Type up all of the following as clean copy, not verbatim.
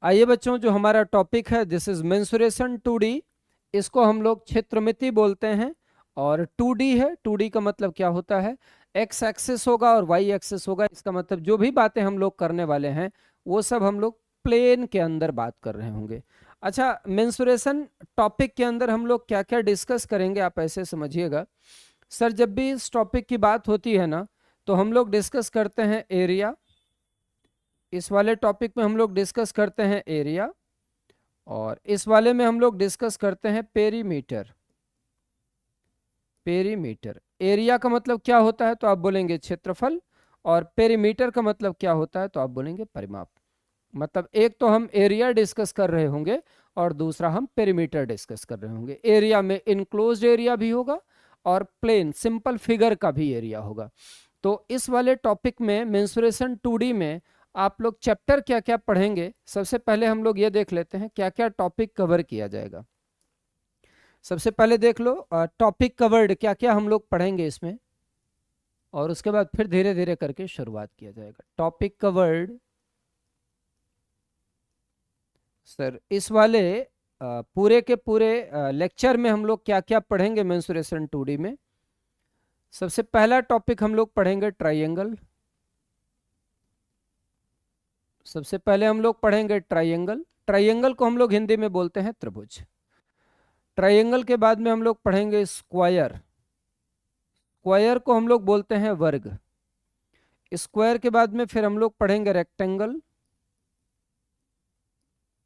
आइए बच्चों, जो हमारा टॉपिक है दिस इज मेंसुरेशन 2D। इसको हम लोग क्षेत्रमिति बोलते हैं। और 2D है, 2D का मतलब क्या होता है, एक्स एक्सिस होगा और वाई एक्सिस होगा। इसका मतलब जो भी बातें हम लोग करने वाले हैं वो सब हम लोग प्लेन के अंदर बात कर रहे होंगे। अच्छा, मेंसुरेशन टॉपिक के अंदर हम लोग क्या क्या डिस्कस करेंगे, आप ऐसे समझिएगा। सर, जब भी इस टॉपिक की बात होती है ना, तो हम लोग डिस्कस करते हैं एरिया। इस वाले टॉपिक में हम लोग डिस्कस करते हैं एरिया, और इस वाले में हम लोग डिस्कस करते हैं पेरीमीटर। पेरीमीटर, एरिया का मतलब क्या होता है तो आप बोलेंगे क्षेत्रफल, और पेरीमीटर का मतलब क्या होता है तो आप बोलेंगे परिमाप। मतलब एक तो हम एरिया डिस्कस कर रहे होंगे और दूसरा हम पेरीमीटर डिस्कस कर रहे होंगे। एरिया में इनक्लोज्ड एरिया भी होगा और प्लेन सिंपल फिगर का भी एरिया होगा। तो इस वाले टॉपिक में मेंसुरेशन 2D में आप लोग चैप्टर क्या क्या पढ़ेंगे, सबसे पहले हम लोग ये देख लेते हैं क्या क्या टॉपिक कवर किया जाएगा। सबसे पहले देख लो टॉपिक कवर्ड क्या क्या हम लोग पढ़ेंगे इसमें, और उसके बाद फिर धीरे धीरे करके शुरुआत किया जाएगा। टॉपिक कवर्ड सर, इस वाले पूरे के पूरे लेक्चर में हम लोग क्या क्या पढ़ेंगे मेंसुरेशन 2D में। सबसे पहला टॉपिक हम लोग पढ़ेंगे ट्राइंगल। सबसे पहले हम लोग पढ़ेंगे ट्राइंगल। ट्राइंगल को हम लोग हिंदी में बोलते हैं त्रिभुज। ट्राइंगल के बाद में हम लोग पढ़ेंगे स्क्वायर। स्क्वायर को हम लोग बोलते हैं वर्ग। स्क्वायर के बाद में फिर हम लोग पढ़ेंगे रेक्टेंगल।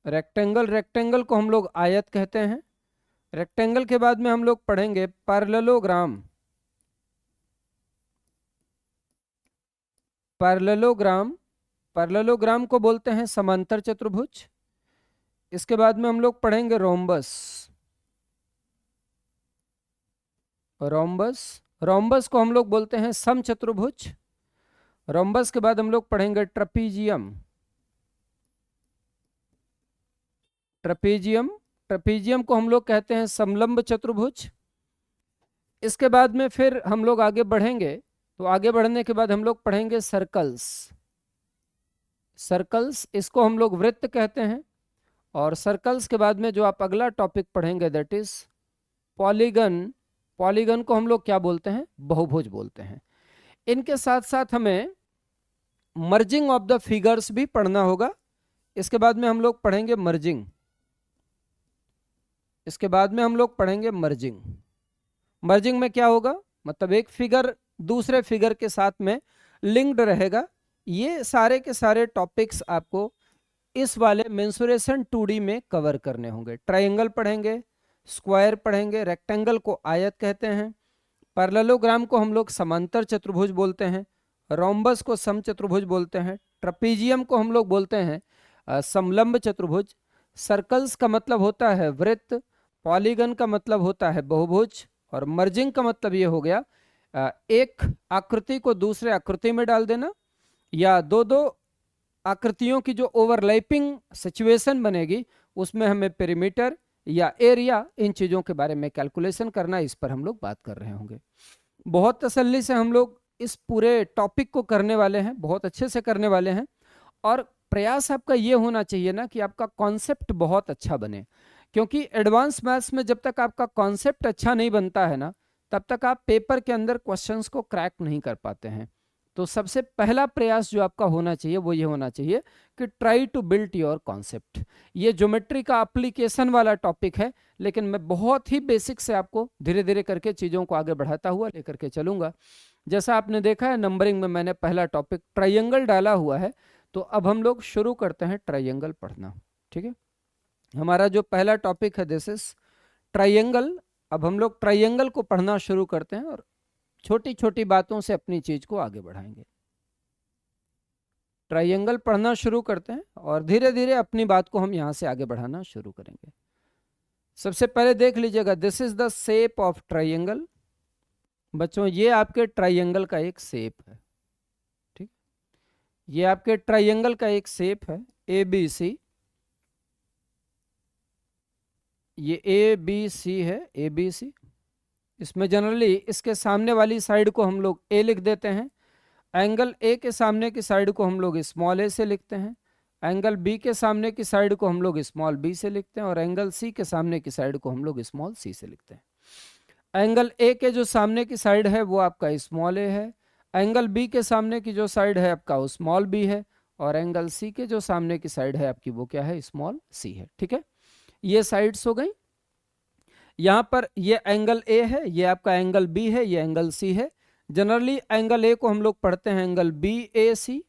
रेक्टेंगल, रेक्टेंगल को हम लोग आयत कहते हैं। रेक्टेंगल के बाद में हम लोग पढ़ेंगे पैरेललोग्राम। पैरेललोग्राम, पैरेललोग्राम को बोलते हैं समांतर चतुर्भुज। इसके बाद में हम लोग पढ़ेंगे रोम्बस। रोम्बस, रोम्बस को हम लोग बोलते हैं समचतुर्भुज। रोम्बस के बाद हम लोग पढ़ेंगे ट्रपीजियम। ट्रपीजियम, ट्रपीजियम को हम लोग कहते हैं समलंब चतुर्भुज। इसके बाद में फिर हम लोग आगे बढ़ेंगे, तो आगे बढ़ने के बाद हम लोग पढ़ेंगे सर्कल्स। सर्कल्स, इसको हम लोग वृत्त कहते हैं। और सर्कल्स के बाद में जो आप अगला टॉपिक पढ़ेंगे दैट इज पॉलीगन। पॉलीगन को हम लोग क्या बोलते हैं, बहुभुज बोलते हैं। इनके साथ साथ हमें मर्जिंग ऑफ द फिगर्स भी पढ़ना होगा। इसके बाद में हम लोग पढ़ेंगे मर्जिंग। इसके बाद में हम लोग पढ़ेंगे मर्जिंग। मर्जिंग में क्या होगा, मतलब एक फिगर दूसरे फिगर के साथ में लिंक्ड रहेगा। ये सारे के सारे टॉपिक्स आपको इस वाले मेंसुरेशन 2D में कवर करने होंगे। ट्रायंगल पढ़ेंगे, स्क्वायर पढ़ेंगे, रेक्टेंगल को आयत कहते हैं, पैरेललोग्राम को हम लोग समांतर चतुर्भुज बोलते हैं, रोम्बस को समचतुर्भुज बोलते हैं, ट्रपीजियम को हम लोग बोलते हैं समलंब चतुर्भुज, सर्कल्स का मतलब होता है वृत्त, पॉलीगन का मतलब होता है बहुभुज, और मर्जिंग का मतलब ये हो गया एक आकृति को दूसरे आकृति में डाल देना, या दो दो आकृतियों की जो ओवरलैपिंग सिचुएशन बनेगी उसमें हमें पेरीमीटर या एरिया, इन चीज़ों के बारे में कैलकुलेशन करना, इस पर हम लोग बात कर रहे होंगे। बहुत तसल्ली से हम लोग इस पूरे टॉपिक को करने वाले हैं, बहुत अच्छे से करने वाले हैं। और प्रयास आपका ये होना चाहिए ना कि आपका कॉन्सेप्ट बहुत अच्छा बने, क्योंकि एडवांस मैथ्स में जब तक आपका कॉन्सेप्ट अच्छा नहीं बनता है ना, तब तक आप पेपर के अंदर क्वेश्चंस को क्रैक नहीं कर पाते हैं। तो सबसे पहला प्रयास जो आपका होना चाहिए वो ये होना चाहिए कि try to build your concept. ये ज्योमेट्री का एप्लीकेशन वाला टॉपिक है, लेकिन मैं बहुत ही बेसिक से आपको धीरे धीरे करके चीज़ों को आगे बढ़ाता हुआ लेकर के चलूंगा। जैसा आपने देखा है नंबरिंग में मैंने पहला टॉपिक ट्रायंगल डाला हुआ है, तो अब हम लोग शुरू करते हैं ट्रायंगल पढ़ना। ठीक है, हमारा जो पहला टॉपिक है दिस इज ट्रायंगल। अब हम लोग ट्रायंगल को पढ़ना शुरू करते हैं और छोटी छोटी बातों से अपनी चीज को आगे बढ़ाएंगे। ट्रायंगल पढ़ना शुरू करते हैं और धीरे धीरे अपनी बात को हम यहां से आगे बढ़ाना शुरू करेंगे। सबसे पहले देख लीजिएगा, this is the shape of triangle. बच्चों, ये आपके ट्रायंगल का एक शेप है। ठीक, ये आपके ट्रायंगल का एक शेप है ABC। ये ABC है, ABC। इसमें जनरली इसके सामने वाली साइड को हम लोग A लिख देते हैं। एंगल A के सामने की साइड को हम लोग स्मॉल a से लिखते हैं। एंगल बी के सामने की साइड को हम लोग स्मॉल बी से लिखते हैं और एंगल सी के सामने की साइड को हम लोग स्मॉल सी से लिखते हैं। एंगल ए के जो सामने की साइड है वो आपका स्मॉल ए है, एंगल बी के सामने की जो साइड है आपका वो स्मॉल बी है, और एंगल सी के जो सामने की साइड है आपकी वो क्या है, स्मॉल सी है। ठीक है, ये साइड्स हो गई। यहाँ पर ये एंगल ए है, ये आपका एंगल बी है, ये एंगल सी है। जनरली एंगल ए को हम लोग पढ़ते हैं एंगल बी ए सी,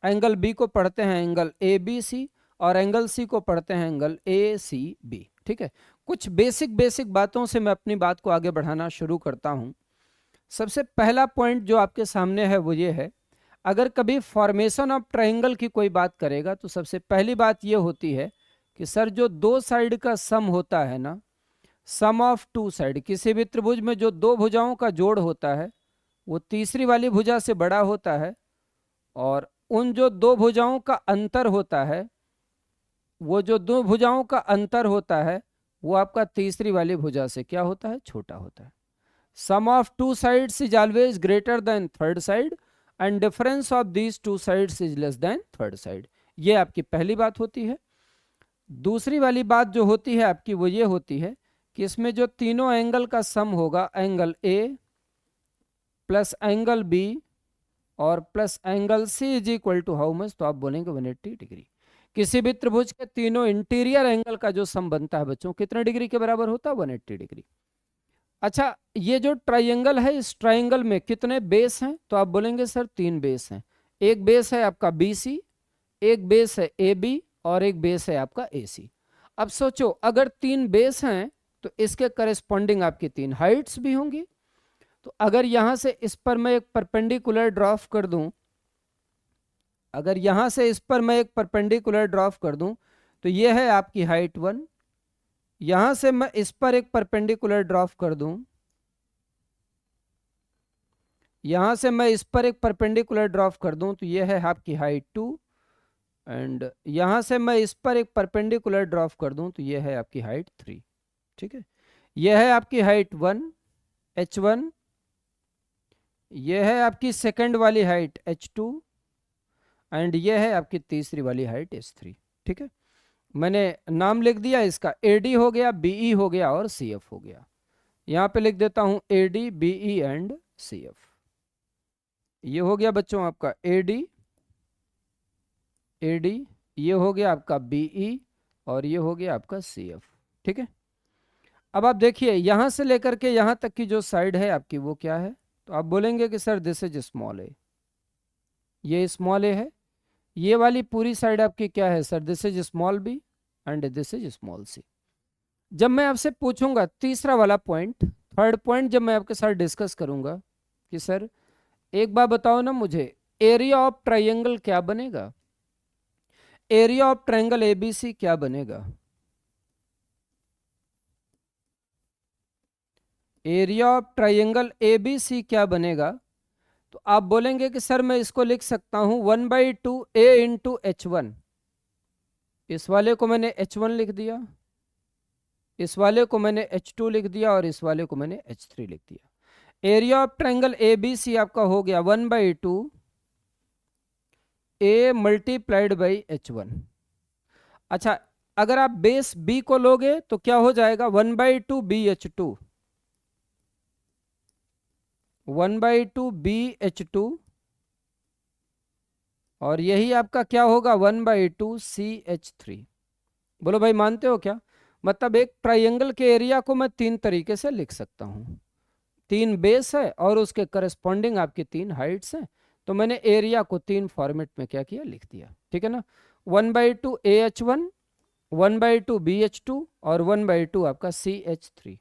एंगल बी को पढ़ते हैं एंगल ए बी सी, और एंगल सी को पढ़ते हैं एंगल ए सी बी। ठीक है, कुछ बेसिक बातों से मैं अपनी बात को आगे बढ़ाना शुरू करता हूं। सबसे पहला पॉइंट जो आपके सामने है वो ये है, अगर कभी फॉर्मेशन ऑफ ट्रायंगल की कोई बात करेगा तो सबसे पहली बात ये होती है कि सर जो दो साइड का सम होता है ना, सम ऑफ टू साइड, किसी भी त्रिभुज में जो दो भुजाओं का जोड़ होता है वो तीसरी वाली भुजा से बड़ा होता है, और उन जो दो भुजाओं का अंतर होता है, वो जो दो भुजाओं का अंतर होता है वो आपका तीसरी वाली भुजा से क्या होता है, छोटा होता है। Sum of two sides is always greater than third side and difference of these two sides is less than third side. ये आपकी पहली बात होती है। दूसरी वाली बात जो होती है आपकी वो ये होती है कि इसमें जो तीनों एंगल का सम होगा, angle A plus angle B और plus angle C is equal to how much, तो आप बोलेंगे 180 डिग्री। किसी भी त्रिभुज के तीनों इंटीरियर एंगल का जो सम बनता है बच्चों, कितने डिग्री के बराबर होता है, 180 डिग्री। अच्छा, ये जो ट्रायंगल है, इस ट्रायंगल में कितने बेस हैं, तो आप बोलेंगे सर 3 बेस हैं। एक बेस है आपका बी सी, एक बेस है ए बी, और एक बेस है आपका ए सी। अब सोचो, अगर 3 बेस हैं तो इसके करस्पॉन्डिंग आपकी 3 हाइट्स भी होंगी। तो अगर यहां से इस पर मैं एक परपेंडिकुलर ड्रॉफ कर दूं, अगर यहां से इस पर मैं एक परपेंडिकुलर ड्रॉफ कर दूं तो ये है आपकी हाइट 1, यहां से मैं इस पर एक परपेंडिकुलर ड्रॉफ कर दूं, यहां से मैं इस पर एक परपेंडिकुलर ड्रॉफ कर दूं तो ये है आपकी हाइट 2, एंड यहां से मैं इस पर एक परपेंडिकुलर ड्रॉफ कर दूं तो ये है आपकी हाइट 3। ठीक है, यह है आपकी हाइट 1 h1, यह है आपकी सेकंड वाली हाइट h2, एंड यह है आपकी तीसरी वाली हाइट h3। ठीक है, मैंने नाम लिख दिया इसका, AD हो गया, BE हो गया और CF हो गया। यहां पे लिख देता हूं AD BE एंड CF। ये हो गया बच्चों आपका AD, ये हो गया आपका BE और ये हो गया आपका CF। ठीक है, अब आप देखिए यहां से लेकर के यहां तक की जो साइड है आपकी वो क्या है, तो आप बोलेंगे कि सर दिस इज स्मॉल ए, ये स्मॉल ए है। ये वाली पूरी साइड आपकी क्या है sir, this is small B and this is small C. जब मैं आपसे पूछूंगा तीसरा वाला पॉइंट, थर्ड पॉइंट जब मैं आपके साथ डिस्कस करूंगा कि सर एक बार बताओ ना मुझे, एरिया ऑफ ट्रायंगल क्या बनेगा, एरिया ऑफ ट्रायंगल एबीसी क्या बनेगा, एरिया ऑफ ट्रायंगल एबीसी क्या बनेगा, तो आप बोलेंगे कि सर मैं इसको लिख सकता हूं 1/2 a इंटू h1। इस वाले को मैंने h1 लिख दिया, इस वाले को मैंने h2 लिख दिया और इस वाले को मैंने h3 लिख दिया। एरिया ऑफ ट्रायंगल एबीसी आपका हो गया 1/2 a मल्टीप्लाइड बाई h1। अच्छा, अगर आप बेस b को लोगे तो क्या हो जाएगा, 1/2 bh2, 1/2 bh2, और यही आपका क्या होगा 1/2 ch3। बोलो भाई मानते हो क्या, मतलब एक ट्रायंगल के एरिया को मैं 3 तरीके से लिख सकता हूं, 3 बेस है और उसके करस्पॉन्डिंग आपकी 3 हाइट्स हैं, तो मैंने एरिया को 3 फॉर्मेट में क्या किया, लिख दिया। ठीक है ना, 1/2 AH1, 1/2 BH2 और 1/2 आपका CH3,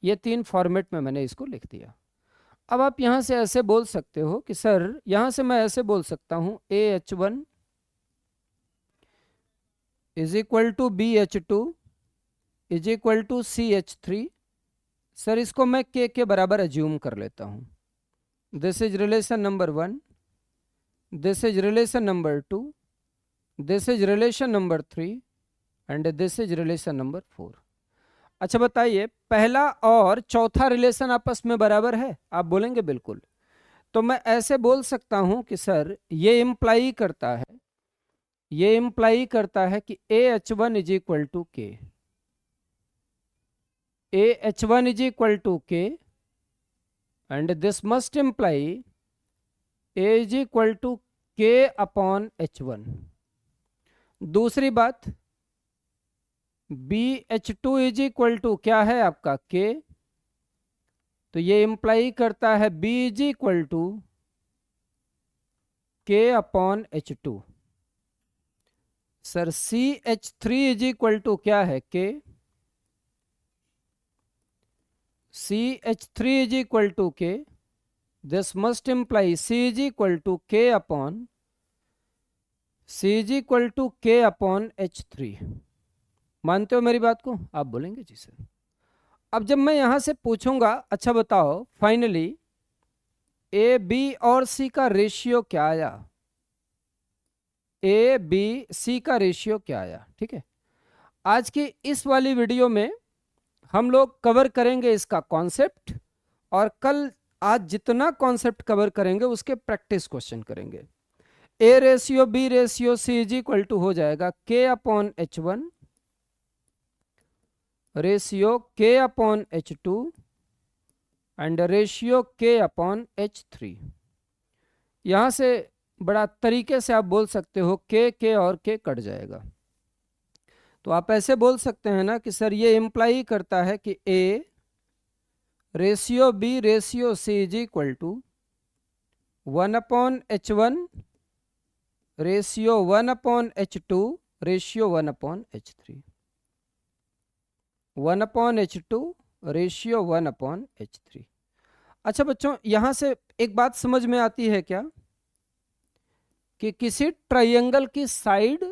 ये 3 फॉर्मेट में मैंने इसको लिख दिया। अब आप यहां से ऐसे बोल सकते हो कि सर यहां से मैं ऐसे बोल सकता हूं AH1 is equal to BH2 is equal to CH3। Sir इसको मैं K के बराबर अज्यूम कर लेता हूं। This is relation number 1, this is relation number 2, this is relation number 3 and this is relation number 4। अच्छा बताइए, पहला और चौथा रिलेशन आपस में बराबर है, आप बोलेंगे बिल्कुल। तो मैं ऐसे बोल सकता हूं कि सर ये इंप्लाई करता है ये इंप्लाई करता है कि AH1 is equal to K, AH1 is equal to K, and this must imply A is equal to K upon H1। दूसरी बात, BH2 इज इक्वल टू क्या है आपका के, तो ये इंप्लाई करता है B is equal to K upon H2। Sir CH3 is equal to क्या है K, CH3 is equal to K, this must imply C is equal to K upon H3। मानते हो मेरी बात को? आप बोलेंगे जी सर। अब जब मैं यहां से पूछूंगा, अच्छा बताओ फाइनली A B और C का रेशियो क्या आया, A B C का रेशियो क्या आया? ठीक है, आज की इस वाली वीडियो में हम लोग कवर करेंगे इसका कॉन्सेप्ट, और कल आज जितना कॉन्सेप्ट कवर करेंगे उसके प्रैक्टिस क्वेश्चन करेंगे। A ratio B ratio C is equal to हो जाएगा K upon H1 ratio K upon H2 and ratio K upon H3। यहां से बड़ा तरीके से आप बोल सकते हो K और K कट जाएगा, तो आप ऐसे बोल सकते हैं ना कि सर ये इंप्लाई करता है कि A ratio B ratio C is equal to 1 upon H1 ratio 1 upon H2 ratio 1 upon H3, 1 upon H2 ratio 1 upon H3। अच्छा बच्चों, यहां से एक बात समझ में आती है क्या कि किसी ट्रायंगल की साइड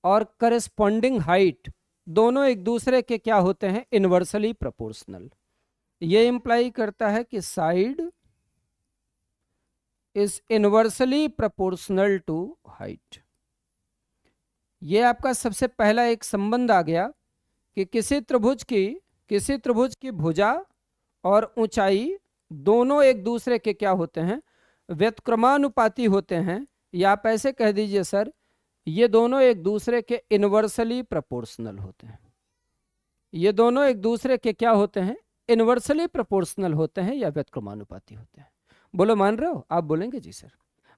और करस्पॉन्डिंग हाइट दोनों एक दूसरे के क्या होते हैं, इनवर्सली प्रोपोर्शनल। ये इंप्लाई करता है कि side is inversely proportional to height. ये आपका सबसे पहला एक संबंध आ गया कि किसी त्रिभुज की भुजा और ऊंचाई दोनों एक दूसरे के क्या होते हैं, व्युत्क्रमानुपाती होते हैं, या आप ऐसे कह दीजिए सर ये दोनों एक दूसरे के इनवर्सली प्रोपोर्शनल होते हैं। ये दोनों एक दूसरे के क्या होते हैं, इनवर्सली प्रोपोर्शनल होते हैं या व्युत्क्रमानुपाती होते हैं। बोलो मान रहे हो? आप बोलेंगे जी सर।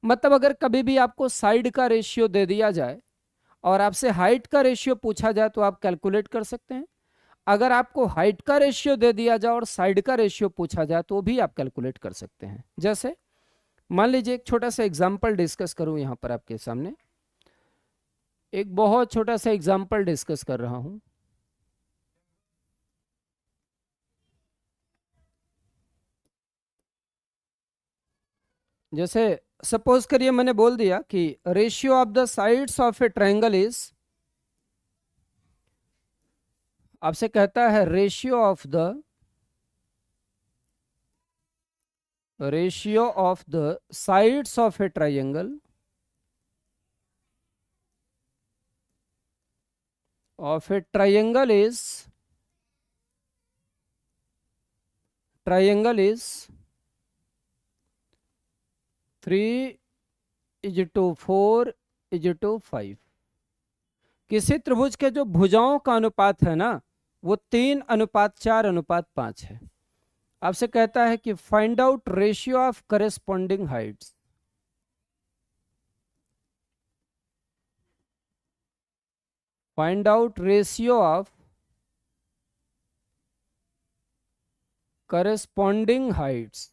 मतलब अगर कभी भी आपको साइड का रेशियो दे दिया जाए और आपसे हाइट का रेशियो पूछा जाए तो आप कैलकुलेट कर सकते हैं। अगर आपको हाइट का रेशियो दे दिया जाए और साइड का रेशियो पूछा जाए तो भी आप कैलकुलेट कर सकते हैं। जैसे मान लीजिए एक छोटा सा एग्जांपल डिस्कस करूं यहां पर आपके सामने, एक बहुत छोटा सा एग्जांपल डिस्कस कर रहा हूं। जैसे सपोज करिए मैंने बोल दिया कि ratio of the sides of A triangle is, आपसे कहता है ratio of the sides of A triangle is 3:4:5। किसी त्रिभुज के जो भुजाओं का अनुपात है ना वो 3:4:5 है। आपसे कहता है कि find out ratio of corresponding Heights. Find out ratio of corresponding Heights.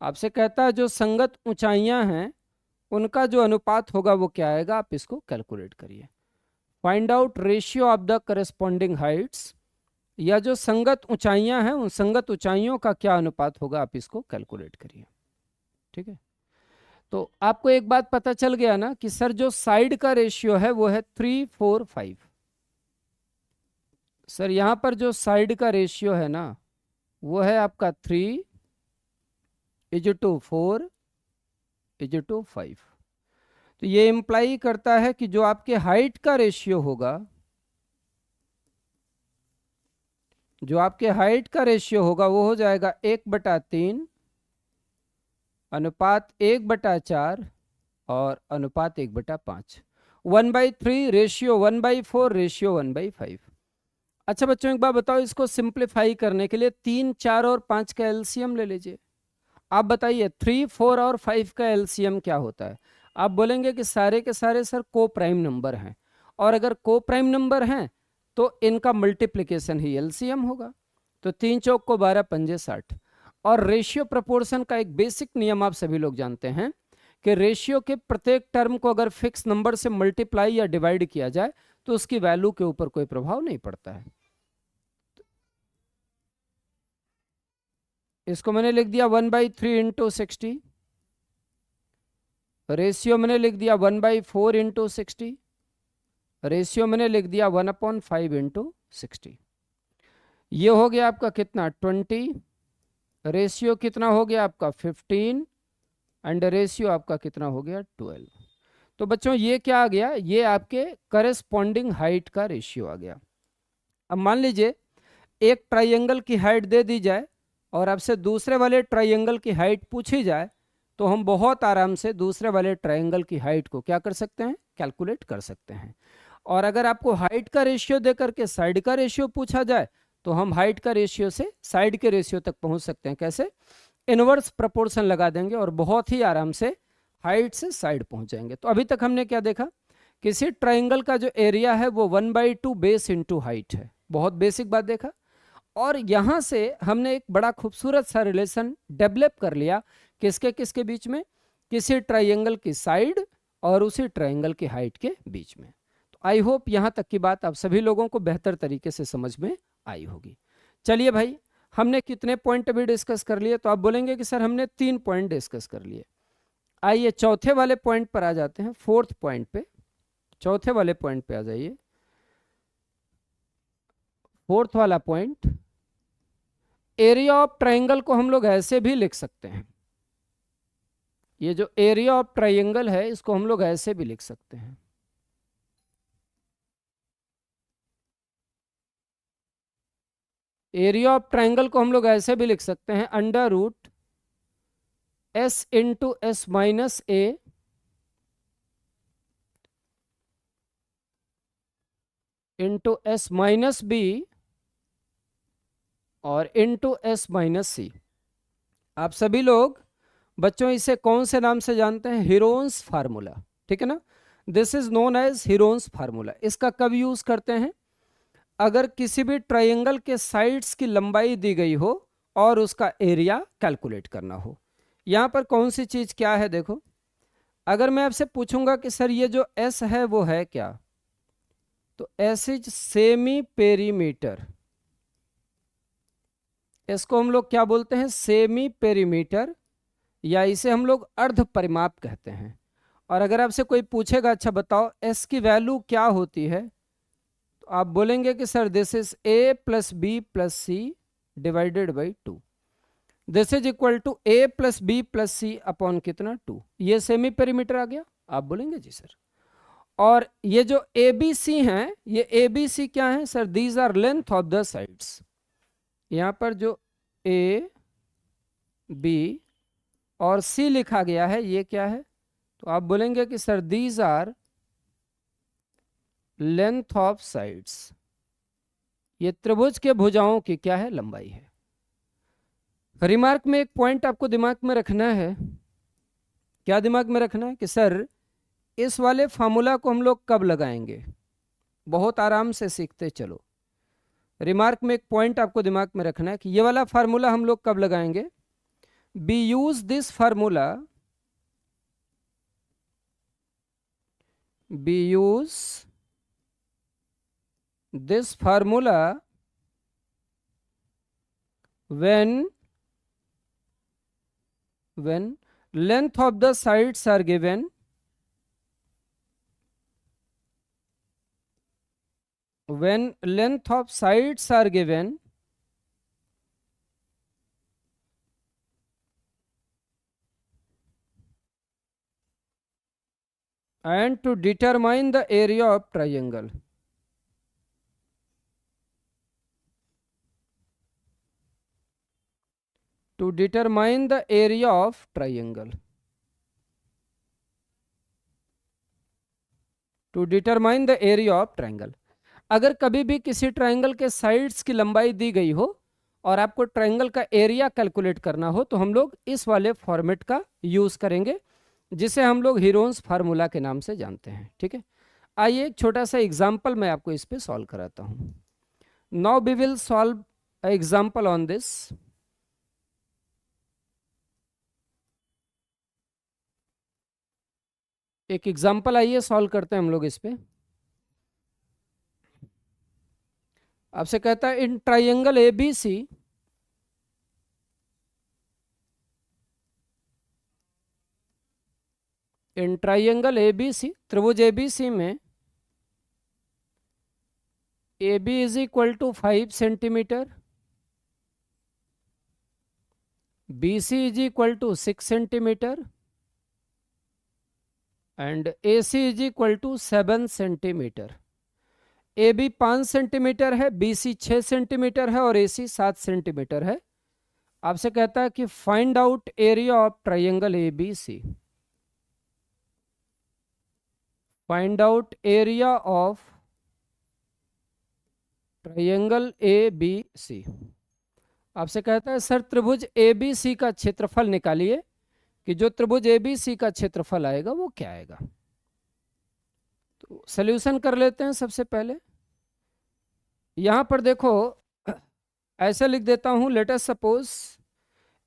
आपसे कहता है जो संगत ऊंचाइयां हैं उनका जो अनुपात होगा वो क्या आएगा, आप इसको कैलकुलेट करिए। Find out ratio of the corresponding Heights, या जो संगत ऊंचाइयां हैं उन संगत ऊंचाइयों का क्या अनुपात होगा, आप इसको कैलकुलेट करिए। ठीक है, तो आपको एक बात पता चल गया ना कि सर जो साइड का रेशियो है वो है 3:4:5। सर यहां पर जो साइड का रेशियो है ना वो है आपका 3:4:5। तो ये इंप्लाई करता है कि जो आपके हाइट का रेशियो होगा, वो हो जाएगा 1/3 अनुपात 1/4 और अनुपात 1/5, 1/3 रेशियो 1/4 रेशियो 1/5। अच्छा बच्चों एक बात बताओ, इसको सिंप्लीफाई करने के लिए 3, 4 और 5 का एलसीएम ले लीजिए। आप बताइए 3, 4 और 5 का एलसीएम क्या होता है। आप बोलेंगे कि सारे के सारे सर को प्राइम नंबर हैं, और अगर को प्राइम नंबर हैं तो इनका मल्टीप्लिकेशन ही एलसीएम होगा। तो 3 चौक को 12 पंजे 60। और रेशियो प्रोपोर्शन का एक बेसिक नियम आप सभी लोग जानते हैं कि रेशियो के प्रत्येक टर्म को अगर फिक्स नंबर से मल्टीप्लाई या डिवाइड किया जाए तो उसकी वैल्यू के ऊपर कोई प्रभाव नहीं पड़ता है। इसको मैंने लिख दिया 1/3 इंटू 60, रेशियो मैंने लिख दिया 1/4 इंटू 60, रेशियो मैंने लिख दिया 1/5 इंटू 60। ये हो गया आपका कितना 20, रेशियो कितना हो गया आपका 15, एंड रेशियो आपका कितना हो गया 12। तो बच्चों ये क्या आ गया, ये आपके करस्पॉन्डिंग हाइट का रेशियो आ गया। अब मान लीजिए एक ट्राइंगल की हाइट दे दी जाए और आपसे दूसरे वाले ट्राइंगल की हाइट पूछी जाए, तो हम बहुत आराम से दूसरे वाले ट्राइंगल की हाइट को क्या कर सकते हैं, कैलकुलेट कर सकते हैं। और अगर आपको हाइट का रेशियो दे करके साइड का रेशियो पूछा जाए तो हम हाइट का रेशियो से साइड के रेशियो तक पहुंच सकते हैं। कैसे, इनवर्स प्रोपोर्शन लगा देंगे और बहुत ही आराम से हाइट से साइड पहुंच जाएंगे। तो अभी तक हमने क्या देखा, किसी ट्राइंगल का जो एरिया है वो 1/2 बेस इंटू हाइट है, बहुत बेसिक बात देखा। और यहां से हमने एक बड़ा खूबसूरत सा रिलेशन डेवलप कर लिया किसके किसके बीच में, किसी ट्राइंगल की साइड और उसी ट्राइंगल की हाइट के बीच में। तो आई होप यहां तक की बात आप सभी लोगों को बेहतर तरीके से समझ में आई होगी। चलिए भाई, हमने कितने पॉइंट अभी डिस्कस कर लिए, तो आप बोलेंगे कि सर हमने 3 पॉइंट डिस्कस कर लिए। आइए चौथे वाले पॉइंट पर आ जाते हैं, फोर्थ पॉइंट पे, चौथे वाले पॉइंट पे आ जाइए। फोर्थ वाला पॉइंट, एरिया ऑफ ट्राइंगल को हम लोग ऐसे भी लिख सकते हैं। ये जो एरिया ऑफ ट्राइंगल है इसको हम लोग ऐसे भी लिख सकते हैं। एरिया ऑफ ट्राइंगल को हम लोग ऐसे भी लिख सकते हैं, under root S into S minus A into S minus B और इंटू एस माइनस सी। आप सभी लोग बच्चों इसे कौन से नाम से जानते हैं, हीरोन्स फार्मूला, ठीक है ना। This is known as Heron's formula. इसका कब यूज करते हैं, अगर किसी भी ट्राइंगल के साइड्स की लंबाई दी गई हो और उसका एरिया कैलकुलेट करना हो। यहां पर कौन सी चीज क्या है, देखो अगर मैं आपसे पूछूंगा कि सर ये जो एस है वो है क्या, तो एस इज सेमी पेरीमीटर। इसको हम लोग क्या बोलते हैं, सेमी पेरीमीटर, या इसे हम लोग अर्ध परिमाप कहते हैं। और अगर आपसे कोई पूछेगा अच्छा बताओ एस की वैल्यू क्या होती है, तो आप बोलेंगे कि sir this is A plus B plus C divided by 2, this is equal to A plus B plus C upon कितना 2। ये सेमी पेरीमीटर आ गया। आप बोलेंगे जी सर। और ये जो ए बी सी हैं, ये ए बी सी क्या है sir, these are length of the sides. यहां पर जो ए बी और सी लिखा गया है ये क्या है, तो आप बोलेंगे कि sir these are length of sides. ये त्रिभुज के भुजाओं की क्या है, लंबाई है। रिमार्क में एक पॉइंट आपको दिमाग में रखना है, क्या दिमाग में रखना है कि सर इस वाले फार्मूला को हम लोग कब लगाएंगे, बहुत आराम से सीखते चलो। रिमार्क में एक पॉइंट आपको दिमाग में रखना है कि ये वाला फार्मूला हम लोग कब लगाएंगे, B use this formula, B use this formula when length of the sides are given, when length of sides are given and to determine the area of triangle. To determine the area of triangle, to determine the area of triangle. अगर कभी भी किसी triangle के sides की लंबाई दी गई हो और आपको ट्राइंगल का एरिया कैलकुलेट करना हो तो हम लोग इस वाले फॉर्मेट का यूज करेंगे, जिसे हम लोग हीरोन्स फार्मूला के नाम से जानते हैं। ठीक है, आइए एक छोटा सा एग्जाम्पल मैं आपको इस पे सॉल्व कराता हूँ। Now we will solve example on this. एक एग्जाम्पल आइए सॉल्व करते हैं हम लोग इस पे। आपसे कहता है in triangle A B C, in triangle A B C, त्रिभुज ए बी सी में A B is equal to 5 centimetre, B C is equal to 6 centimetre and A C is equal to 7 centimetre. A B 5 centimetre है, B C 6 centimetre है और ए सी 7 centimetre है। आपसे कहता है कि find out area of triangle A B C, find out area of triangle A B C. आपसे कहता है सर त्रिभुज ए बी सी का क्षेत्रफल निकालिए कि जो त्रिभुज ए बी सी का क्षेत्रफल आएगा वो क्या आएगा। तो सॉल्यूशन कर लेते हैं। सबसे पहले यहां पर देखो ऐसा लिख देता हूं, let us suppose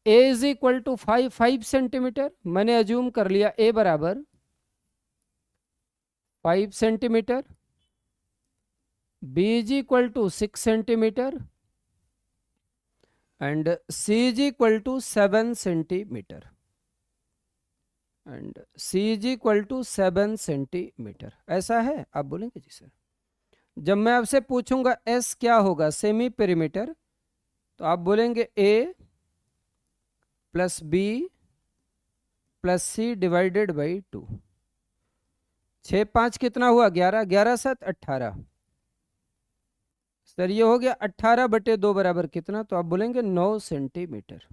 A is equal to 5 centimetre, मैंने अज्यूम कर लिया ए बराबर 5 centimetre, B is equal to 6 centimetre and C is equal to 7 centimetre, and C is equal to 7 centimetre. ऐसा है? आप बोलेंगे जी सर। जब मैं आपसे पूछूंगा एस क्या होगा, सेमी पेरीमीटर, तो आप बोलेंगे A plus B plus C divided by 2। 6 5 कितना हुआ? 11, 11 7 18। सर ये हो गया 18 बटे 2 बराबर कितना? तो आप बोलेंगे 9 सेंटीमीटर।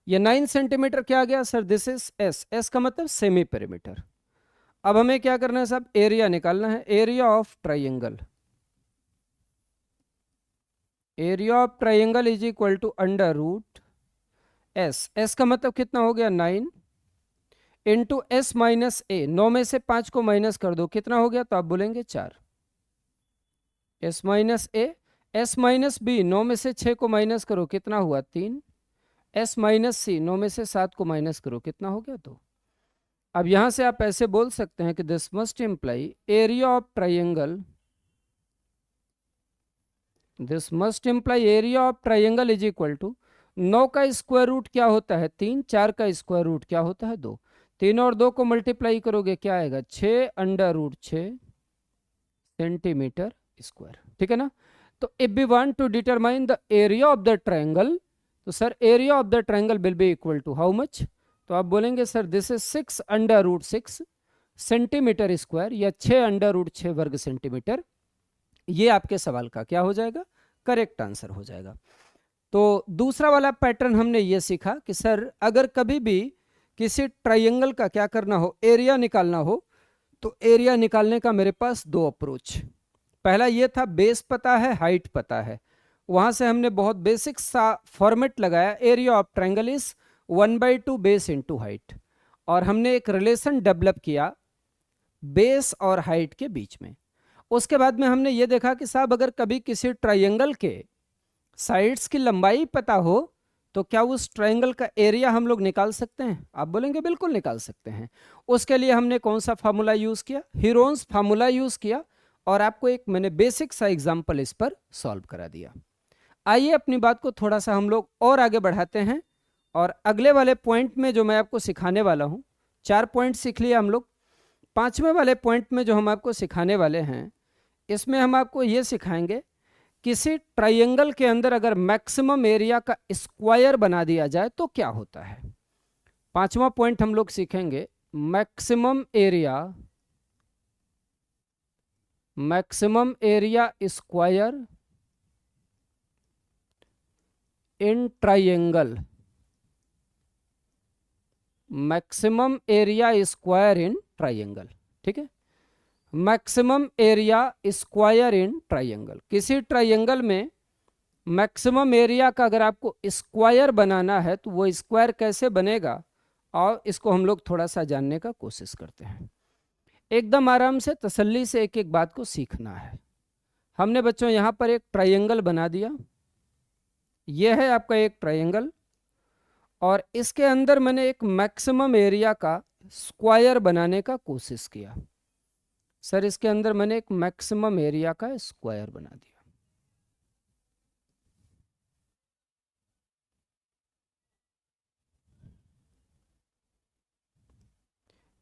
ये 9 सेंटीमीटर क्या आ गया sir? This is S, S का मतलब सेमी पेरीमीटर। अब हमें क्या करना है साहब? एरिया निकालना है, area of triangle. Area of triangle is equal to under root S, S का मतलब कितना हो गया? 9 इंटू एस माइनस ए, 9 में से 5 को माइनस कर दो, कितना हो गया? तो आप बोलेंगे 4। एस माइनस ए, एस माइनस बी, 9 में से 6 को माइनस करो, कितना हुआ? 3। एस माइनस सी, 9 में से 7 को माइनस करो, कितना हो गया? 2। अब यहां से आप ऐसे बोल सकते हैं कि this must imply area of triangle, this must imply area of triangle is equal to 9 का स्क्वायर रूट क्या होता है? 3। 4 का स्क्वायर रूट क्या होता है? 2। 3 और 2 को मल्टीप्लाई करोगे क्या आएगा? 6 अंडर रूट 6 सेंटीमीटर स्क्वायर। ठीक है ना? तो if we want to determine the area of the triangle, तो sir area of the triangle will be equal to how much? तो आप बोलेंगे sir this is 6 under root 6 centimetre square, या 6 under root 6 वर्ग सेंटीमीटर। ये आपके सवाल का क्या हो जाएगा? करेक्ट आंसर हो जाएगा। तो दूसरा वाला पैटर्न हमने ये सीखा कि सर अगर कभी भी किसी ट्राइंगल का क्या करना हो, एरिया निकालना हो, तो एरिया निकालने का मेरे पास 2 अप्रोच। पहला ये था बेस पता है, हाइट पता है, वहां से हमने बहुत बेसिक सा फॉर्मेट लगाया, area of triangle is 1/2 base into height, और हमने एक रिलेशन डेवलप किया बेस और हाइट के बीच में। उसके बाद में हमने ये देखा कि साहब अगर कभी किसी ट्राइंगल के साइड्स की लंबाई पता हो तो क्या उस ट्राइंगल का एरिया हम लोग निकाल सकते हैं? आप बोलेंगे बिल्कुल निकाल सकते हैं। उसके लिए हमने कौन सा फार्मूला यूज किया? हीरोन्स फार्मूला यूज किया, और आपको एक मैंने बेसिक सा एग्जांपल इस पर सॉल्व करा दिया। आइए अपनी बात को थोड़ा सा हम लोग और आगे बढ़ाते हैं, और अगले वाले पॉइंट में जो मैं आपको सिखाने वाला हूं, 4 पॉइंट सीख लिए हम लोग। 5वें वाले पॉइंट में जो हम आपको सिखाने वाले हैं, इसमें हम आपको ये सिखाएंगे किसी ट्राइंगल के अंदर अगर मैक्सिमम एरिया का स्क्वायर बना दिया जाए तो क्या होता है। 5वां पॉइंट हम लोग सीखेंगे maximum area, maximum area square in triangle. Maximum area square in triangle, ठीक है, maximum area square in triangle. किसी ट्राइंगल में मैक्सिमम एरिया का अगर आपको स्क्वायर बनाना है तो वो स्क्वायर कैसे बनेगा, और इसको हम लोग थोड़ा सा जानने का कोशिश करते हैं। एकदम आराम से तसल्ली से एक एक बात को सीखना है। हमने बच्चों यहाँ पर एक ट्राइंगल बना दिया, यह है आपका एक ट्राइंगल, और इसके अंदर मैंने एक मैक्सिमम एरिया का स्क्वायर बनाने का कोशिश किया। सर इसके अंदर मैंने एक मैक्सिमम एरिया का स्क्वायर बना दिया।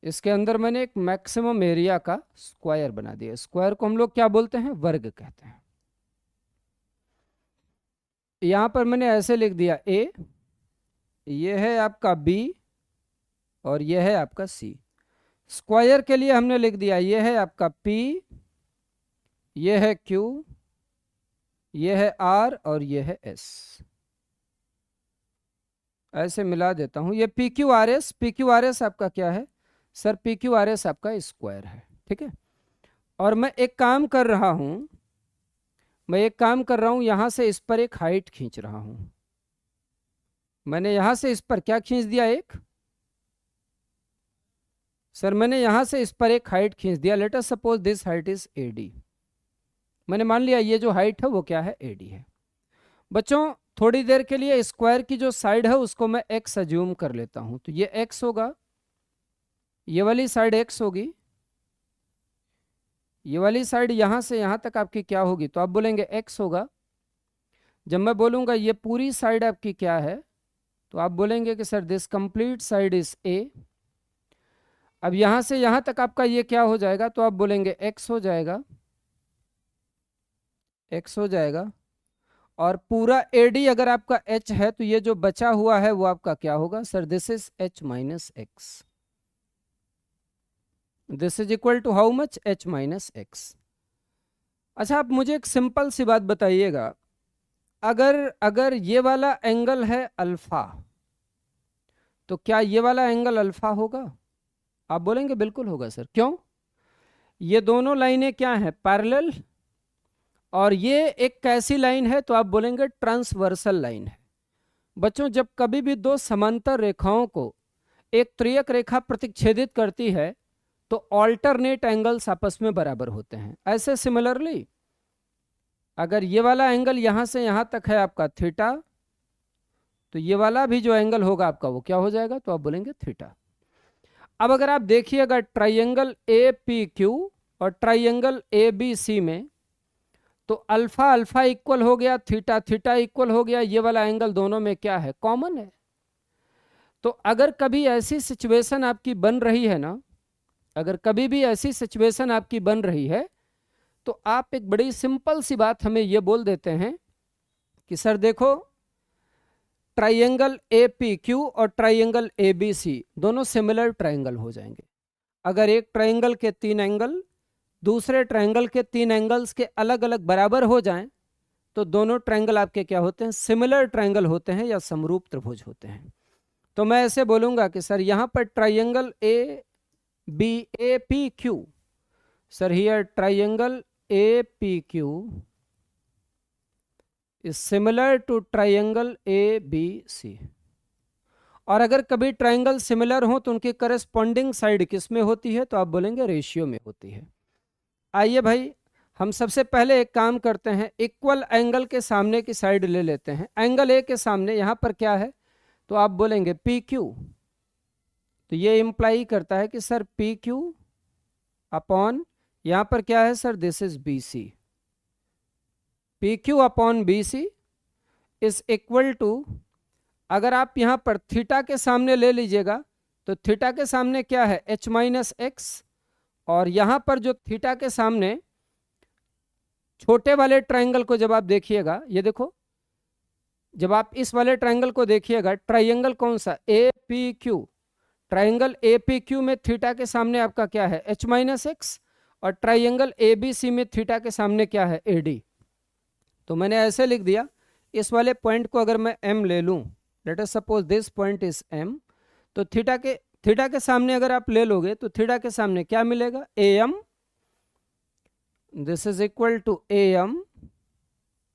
इसके अंदर मैंने एक मैक्सिमम एरिया का स्क्वायर बना दिया। स्क्वायर को हम लोग क्या बोलते हैं, वर्ग कहते हैं। यहां पर मैंने ऐसे लिख दिया ए, ये है आपका बी, और ये है आपका सी। स्क्वायर के लिए हमने लिख दिया ये है आपका पी, ये है क्यू, ये है आर, और ये है एस। ऐसे मिला देता हूं, ये P Q R S. P Q R S आपका क्या है sir, P Q R S आपका स्क्वायर है, ठीक है। और मैं एक काम कर रहा हूं, यहां से इस पर एक हाइट खींच रहा हूं। मैंने यहां से इस पर क्या खींच दिया, एक, सर मैंने यहां से इस पर एक हाइट खींच दिया। Let us suppose this height is AD. मैंने मान लिया ये जो हाइट है वो क्या है, एडी है। बच्चों थोड़ी देर के लिए स्क्वायर की जो साइड है उसको मैं एक्स अज्यूम कर लेता हूं, तो ये एक्स होगा, ये वाली साइड एक्स होगी, ये वाली साइड यहां से यहां तक आपकी क्या होगी, तो आप बोलेंगे एक्स होगा। जब मैं बोलूंगा ये पूरी साइड आपकी क्या है, तो आप बोलेंगे कि sir this complete side is a. अब यहां से यहां तक आपका ये क्या हो जाएगा, तो आप बोलेंगे एक्स हो जाएगा, एक्स हो जाएगा। और पूरा एडी अगर आपका एच है तो ये जो बचा हुआ है वो आपका क्या होगा sir, this is H minus X. This is equal to how much, H minus X. अच्छा आप मुझे एक सिंपल सी बात बताइएगा, अगर ये वाला एंगल है अल्फा, तो क्या ये वाला एंगल अल्फा होगा? आप बोलेंगे बिल्कुल होगा सर, क्यों? ये दोनों लाइनें क्या हैं, पैरेलल, और ये एक कैसी लाइन है, तो आप बोलेंगे ट्रांसवर्सल लाइन है। बच्चों जब कभी भी दो समांतर रेखाओं को एक त्रियक रेखा प्रतिच्छेदित करती है तो ऑल्टरनेट एंगल्स आपस में बराबर होते हैं। ऐसे सिमिलरली अगर ये वाला एंगल यहां से यहां तक है आपका थीटा, तो ये वाला भी जो एंगल होगा आपका वो क्या हो जाएगा, तो आप बोलेंगे थीटा। अब अगर आप देखिएगा ट्राइंगल ए पी क्यू और ट्राइंगल ए बी सी में, तो अल्फा अल्फा इक्वल हो गया, थीटा थीटा इक्वल हो गया, ये वाला एंगल दोनों में क्या है, कॉमन है। तो अगर कभी ऐसी सिचुएशन आपकी बन रही है ना, अगर कभी भी ऐसी सिचुएशन आपकी बन रही है, तो आप एक बड़ी सिंपल सी बात हमें ये बोल देते हैं कि सर देखो ट्राइंगल ए पी क्यू और ट्राइंगल ए बी सी दोनों सिमिलर ट्राइंगल हो जाएंगे। अगर एक ट्राइंगल के 3 एंगल दूसरे ट्राइंगल के 3 एंगल्स के अलग अलग बराबर हो जाएं, तो दोनों ट्राइंगल आपके क्या होते हैं, सिमिलर ट्राइंगल होते हैं या समरूप त्रिभुज होते हैं। तो मैं ऐसे बोलूंगा कि सर यहां पर triangle A B A P Q, sir here triangle A P Q is similar to triangle A B C. और अगर कभी ट्राइंगल सिमिलर हो तो उनकी करस्पॉन्डिंग साइड किस में होती है, तो आप बोलेंगे रेशियो में होती है। आइए भाई हम सबसे पहले एक काम करते हैं, इक्वल एंगल के सामने की साइड ले लेते हैं। एंगल ए के सामने यहां पर क्या है, तो आप बोलेंगे पी क्यू। तो ये इंप्लाई करता है कि सर पी क्यू अपॉन यहां पर क्या है sir, this is B C. P Q upon B C is equal to, अगर आप यहां पर थीटा के सामने ले लीजिएगा तो थीटा के सामने क्या है, एच माइनस एक्स, और यहां पर जो थीटा के सामने छोटे वाले ट्राइंगल को जब आप देखिएगा, ये देखो जब आप इस वाले ट्राइंगल को देखिएगा, ट्राइंगल कौन सा, ए P Q, triangle A P Q में थीटा के सामने आपका क्या है, एच माइनस एक्स, और ट्राइंगल ए बी सी में थीटा के सामने क्या है, ए डी। तो मैंने ऐसे लिख दिया, इस वाले पॉइंट को अगर मैं एम ले लूं, let us suppose this point is M, तो थीटा के सामने अगर आप ले लोगे तो थीटा के सामने क्या मिलेगा, AM, this is equal to AM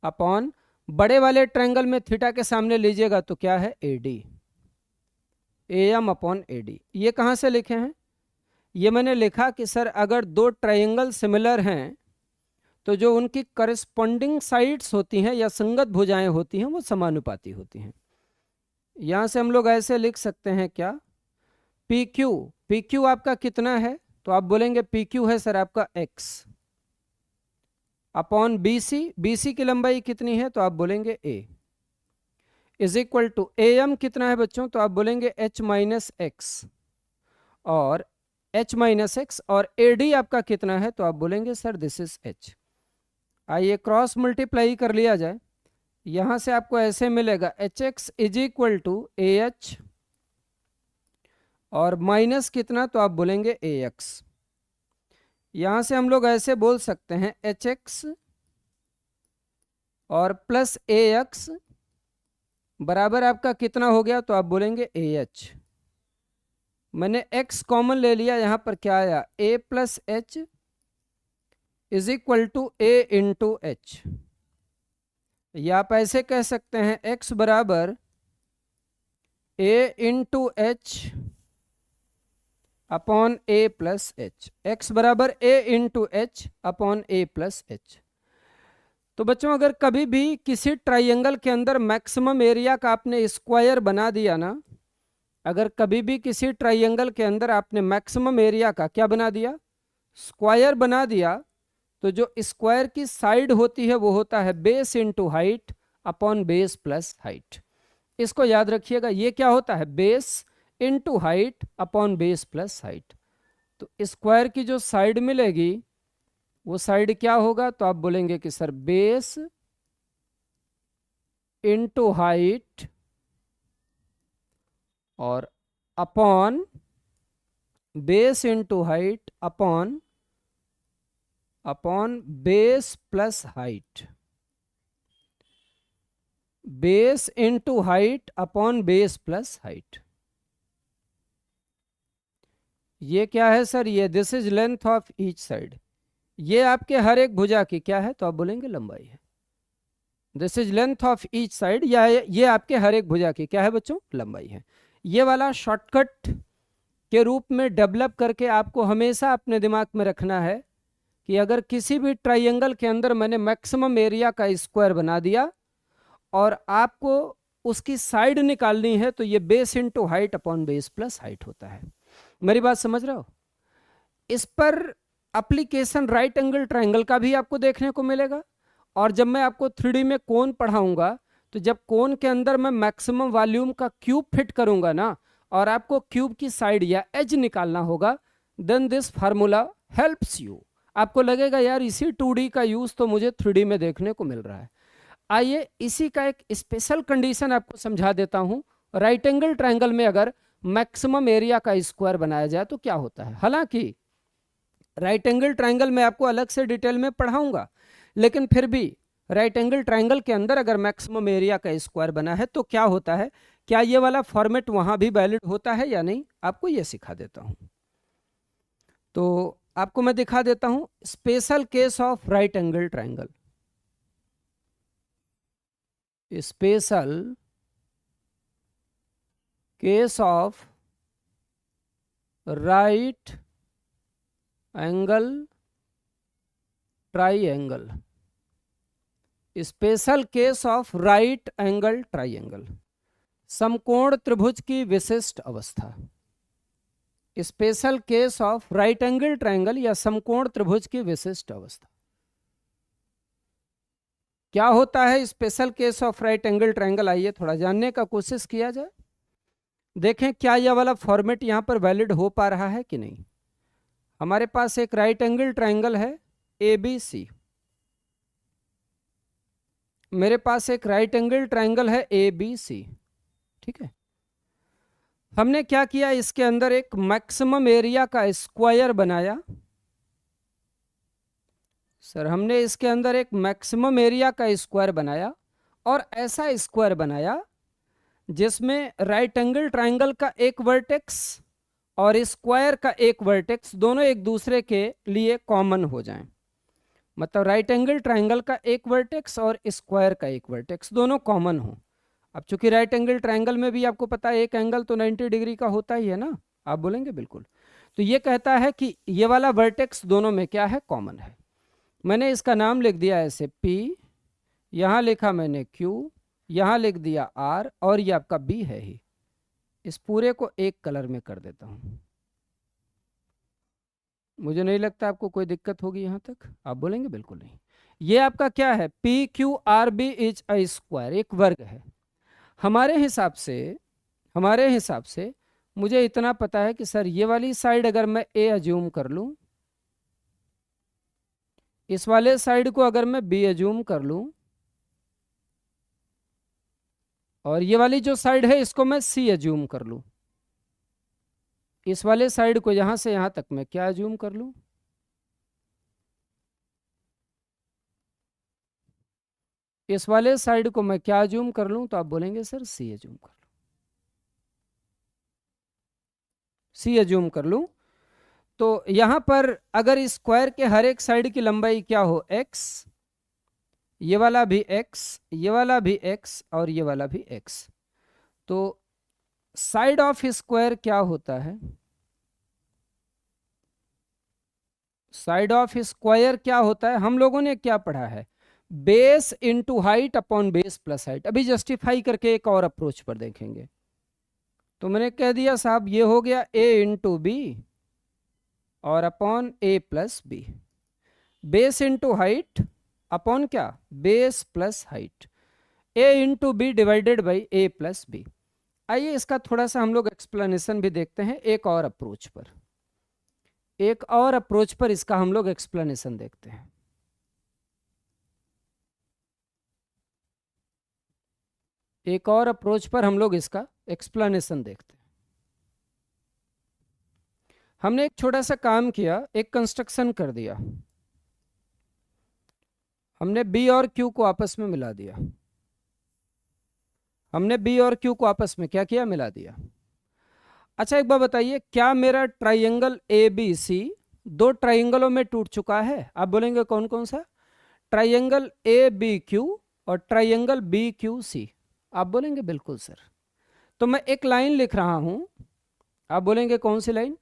upon, बड़े वाले ट्रायंगल में थीटा के सामने लीजिएगा तो क्या है, AD, AM अपॉन AD। ये कहाँ से लिखे हैं, ये मैंने लिखा कि सर अगर दो ट्रायंगल सिमिलर हैं तो जो उनकी करस्पॉन्डिंग साइड्स होती हैं या संगत भुजाएं होती हैं वो समानुपाती होती हैं। यहां से हम लोग ऐसे लिख सकते हैं क्या, PQ आपका कितना है, तो आप बोलेंगे PQ है सर आपका x अपॉन BC की लंबाई कितनी है, तो आप बोलेंगे A is equal to AM कितना है बच्चों, तो आप बोलेंगे H माइनस एक्स और AD आपका कितना है, तो आप बोलेंगे सर दिस इज H। आइए क्रॉस मल्टीप्लाई कर लिया जाए, यहां से आपको ऐसे मिलेगा HX is equal to AH और माइनस कितना, तो आप बोलेंगे AX। यहां से हम लोग ऐसे बोल सकते हैं HX और प्लस AX बराबर आपका कितना हो गया, तो आप बोलेंगे AH। मैंने x कॉमन ले लिया, यहां पर क्या आया, A plus H is equal to A into H। या आप ऐसे कह सकते हैं x बराबर A into H upon A plus H, x बराबर A into H upon A plus H। तो बच्चों अगर कभी भी किसी ट्राइंगल के अंदर मैक्सिमम एरिया का आपने स्क्वायर बना दिया ना, अगर कभी भी किसी ट्राइंगल के अंदर आपने मैक्सिमम एरिया का क्या बना दिया, स्क्वायर बना दिया, तो जो स्क्वायर की साइड होती है वो होता है base into height upon base plus height. इसको याद रखिएगा, ये क्या होता है, base into height upon base plus height. तो स्क्वायर की जो साइड मिलेगी वो साइड क्या होगा, तो आप बोलेंगे कि सर बेस इंटू हाइट और upon base into height upon base plus height, base into height upon base plus height. ये क्या है सर, ये this is length of each side, ये आपके हर एक भुजा की क्या है, तो आप बोलेंगे लंबाई है। This is length of each side, या ये आपके हर एक भुजा की क्या है बच्चों, लंबाई है। ये वाला शॉर्टकट के रूप में डेवलप करके आपको हमेशा अपने दिमाग में रखना है कि अगर किसी भी ट्राइंगल के अंदर मैंने मैक्सिमम एरिया का स्क्वायर बना दिया और आपको उसकी साइड निकालनी है, तो ये base into height upon base plus height होता है। मेरी बात समझ रहे हो। इस पर एप्लीकेशन राइट एंगल ट्राइंगल का भी आपको देखने को मिलेगा, और जब मैं आपको 3D में कोन पढ़ाऊंगा तो जब कोन के अंदर मैं मैक्सिमम वॉल्यूम का क्यूब फिट करूंगा ना, और आपको क्यूब की साइड या एज निकालना होगा, then this formula helps you. आपको लगेगा यार इसी 2D का यूज तो मुझे 3D में देखने को मिल रहा है। आइए इसी का एक स्पेशल कंडीशन आपको समझा देता हूं। राइट एंगल ट्राइंगल में अगर मैक्सिमम एरिया का स्क्वायर बनाया जाए तो क्या होता है। हालांकि राइट एंगल ट्राइंगल में आपको अलग से डिटेल में पढ़ाऊंगा, लेकिन फिर भी राइट एंगल ट्राइंगल के अंदर अगर मैक्सिमम एरिया का स्क्वायर बना है तो क्या होता है, क्या ये वाला फॉर्मेट वहां भी वैलिड होता है या नहीं, आपको ये सिखा देता हूं। तो आपको मैं दिखा देता हूं special case of right angle triangle. Special case of right angle triangle, special case of right angle triangle, समकोण त्रिभुज की विशिष्ट अवस्था। Special case of right angle triangle या समकोण त्रिभुज की विशिष्ट अवस्था। क्या होता है special case of right angle triangle, आइए थोड़ा जानने का कोशिश किया जाए। देखें क्या यह वाला फॉर्मेट यहां पर वैलिड हो पा रहा है कि नहीं। हमारे पास एक राइट एंगल ट्राइंगल है ABC, मेरे पास एक राइट एंगल ट्राइंगल है ABC, ठीक है। हमने क्या किया, इसके अंदर एक मैक्सिमम एरिया का स्क्वायर बनाया। सर हमने इसके अंदर एक मैक्सिमम एरिया का स्क्वायर बनाया और ऐसा स्क्वायर बनाया जिसमें राइट एंगल ट्राइंगल का एक वर्टेक्स और स्क्वायर का एक वर्टेक्स दोनों एक दूसरे के लिए कॉमन हो जाएं। मतलब राइट एंगल ट्राइंगल का एक वर्टेक्स और स्क्वायर का एक वर्टेक्स दोनों कॉमन हो। अब चूंकि राइट एंगल ट्राइंगल में भी आपको पता है एक एंगल तो 90 डिग्री का होता ही है ना, आप बोलेंगे बिल्कुल। तो ये कहता है कि ये वाला वर्टेक्स दोनों में क्या है, कॉमन है। मैंने इसका नाम लिख दिया ऐसे P, यहाँ लिखा मैंने Q, यहाँ लिख दिया R और ये आपका B है ही। इस पूरे को एक कलर में कर देता हूँ। मुझे नहीं लगता आपको कोई दिक्कत होगी यहाँ तक, आप बोलेंगे बिल्कुल नहीं। ये आपका क्या है, PQRB इज अ स्क्वायर, एक वर्ग है। हमारे हिसाब से मुझे इतना पता है कि सर ये वाली साइड अगर मैं A अज्यूम कर लूं, इस वाले साइड को अगर मैं B अज्यूम कर लूं, और ये वाली जो साइड है इसको मैं C अज्यूम कर लूं, इस वाले साइड को यहां से यहां तक मैं क्या अज्यूम कर लूं, इस वाले साइड को मैं क्या अज्यूम कर लूं, तो आप बोलेंगे सर C अज्यूम कर लूं, C अज्यूम कर लूं। तो यहां पर अगर स्क्वायर के हर एक साइड की लंबाई क्या हो, x, ये वाला भी x, ये वाला भी x और ये वाला भी x, तो साइड ऑफ स्क्वायर क्या होता है, साइड ऑफ स्क्वायर क्या होता है, हम लोगों ने क्या पढ़ा है, base into height upon base plus height. अभी जस्टिफाई करके एक और अप्रोच पर देखेंगे। तो मैंने कह दिया साहब ये हो गया a इंटू बी और upon a plus B, base into height upon क्या, base plus height, a into B divided by a plus B. आइए इसका थोड़ा सा हम लोग एक्सप्लेनेशन भी देखते हैं एक और अप्रोच पर, एक और अप्रोच पर इसका हम लोग एक्सप्लेनेशन देखते हैं। एक और अप्रोच पर हम लोग इसका एक्सप्लेनेशन देखते हैं। हमने एक छोटा सा काम किया, एक कंस्ट्रक्शन कर दिया, हमने B और Q को आपस में मिला दिया, हमने B और Q को आपस में क्या किया, मिला दिया। अच्छा एक बार बताइए, क्या मेरा ट्राइंगल ABC दो ट्राइंगलों में टूट चुका है? आप बोलेंगे कौन कौन सा, ट्राइंगल ABQ और ट्राइंगल BQC। आप बोलेंगे बिल्कुल सर। तो मैं एक लाइन लिख रहा हूं, आप बोलेंगे कौन सी line,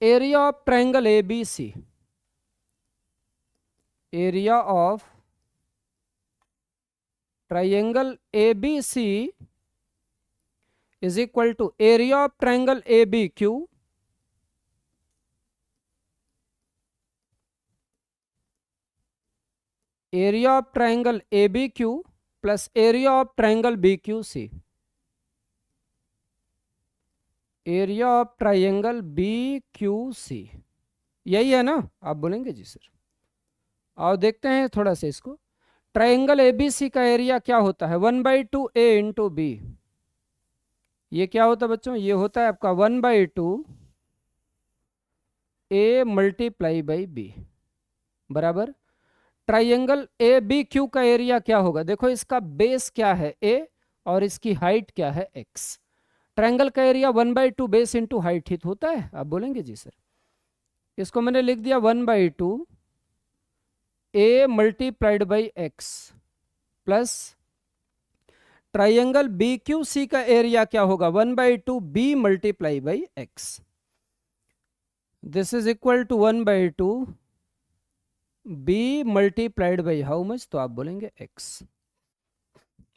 area of triangle ABC, area of triangle ABC is equal to area of triangle ABQ area of triangle ABQ plus area of triangle BQC, area of triangle BQC, यही है ना? आप बोलेंगे जी सर। और देखते हैं थोड़ा सा इसको, ट्राइंगल ABC का एरिया क्या होता है, 1/2 A इंटू बी। ये क्या होता है बच्चों, ये होता है आपका 1/2 A मल्टीप्लाई बाई बी बराबर ट्राइंगल ABQ का एरिया क्या होगा, देखो इसका बेस क्या है A और इसकी हाइट क्या है x। ट्राइंगल का एरिया 1/2 बेस इंटू हाइट ही होता है, आप बोलेंगे जी सर। इसको मैंने लिख दिया 1/2 A multiplied by x plus triangle BQC का एरिया क्या होगा, 1/2 B multiply by x। This is equal to 1/2 B multiplied by how much, तो आप बोलेंगे x।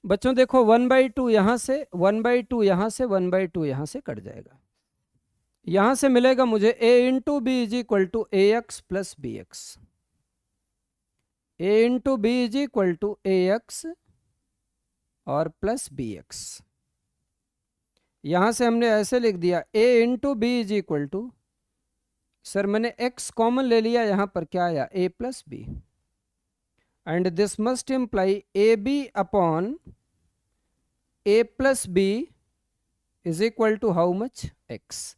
बच्चों देखो 1/2 यहां से, 1/2 यहां से, 1/2 यहां से कट जाएगा, यहां से मिलेगा मुझे A into B is equal to AX plus BX, A into B is equal to AX और प्लस BX। यहां से हमने ऐसे लिख दिया A into B is equal to, sir मैंने x कॉमन ले लिया, यहां पर क्या आया A plus B, and this must imply AB upon A plus B is equal to how much, x।